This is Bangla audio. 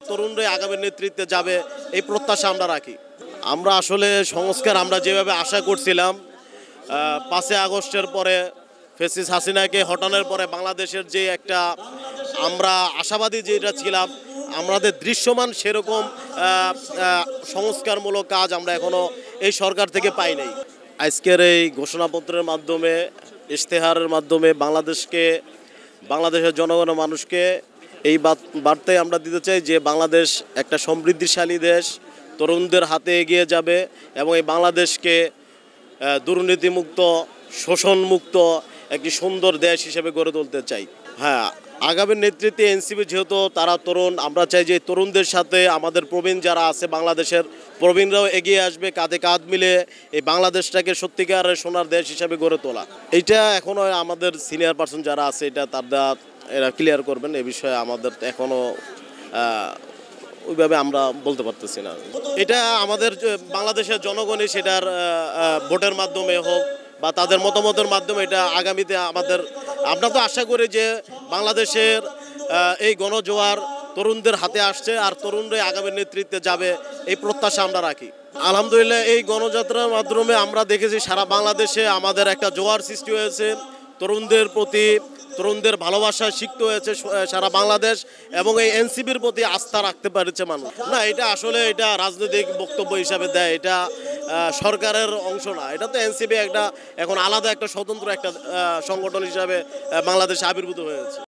তরুণরাই আগামী নেতৃত্বে যাবে এই প্রত্যাশা আমরা রাখি। আমরা আসলে সংস্কার আমরা যেভাবে আশা করছিলাম 5 আগস্টের পরে ফ্যাসিস্ট হাসিনাকে হটানোর পরে বাংলাদেশের যে একটা আমরা আশাবাদী যেটা ছিলাম আমাদের দৃশ্যমান সেরকম সংস্কারমূলক কাজ আমরা এখনো এই সরকার থেকে পাই নাই। আজকের এই ঘোষণাপত্রের মাধ্যমে ইশতেহারের মাধ্যমে বাংলাদেশের জনগণের মানুষকে এই বার্তায় আমরা দিতে চাই যে বাংলাদেশ একটা সমৃদ্ধিশালী দেশ, তরুণদের হাতে এগিয়ে যাবে এবং এই বাংলাদেশকে দুর্নীতিমুক্ত শোষণমুক্ত একটি সুন্দর দেশ হিসেবে গড়ে তুলতে চাই। হ্যাঁ, আগামী নেতৃত্বে এনসিপি যেহেতু তারা তরুণ, আমরা চাই যে তরুণদের সাথে আমাদের প্রবীণ যারা আছে বাংলাদেশের প্রবীণরাও এগিয়ে আসবে, কাঁধে কাঁধ মিলে এই বাংলাদেশটাকে সত্যিকারের সোনার দেশ হিসেবে গড়ে তোলা। এইটা এখনও আমাদের সিনিয়র পার্সন যারা আছে এটা এরা ক্লিয়ার করবেন। এ বিষয়ে আমাদের এখনও ওইভাবে আমরা বলতে পারতেছি না। এটা আমাদের বাংলাদেশের জনগণই সেটার ভোটের মাধ্যমে হোক বা তাদের মতামতের মাধ্যমে এটা আগামীতে আমরা তো আশা করি যে বাংলাদেশের এই গণজোয়ার তরুণদের হাতে আসছে আর তরুণরাই আগামী নেতৃত্বে যাবে এই প্রত্যাশা আমরা রাখি। আলহামদুলিল্লাহ এই গণযাত্রার মাধ্যমে আমরা দেখেছি সারা বাংলাদেশে আমাদের একটা জোয়ার সৃষ্টি হয়েছে, তরুণদের প্রতি তরুণদের ভালোবাসা শিখতে হয়েছে সারা বাংলাদেশ এবং এই এনসিপির প্রতি আস্থা রাখতে পেরেছে মানুষ। না, এটা আসলে এটা রাজনৈতিক বক্তব্য হিসাবে দেয়, এটা সরকারের অংশ না। এটা তো এনসিপি এখন আলাদা একটা স্বতন্ত্র একটা সংগঠন হিসাবে বাংলাদেশে আবির্ভূত হয়েছে।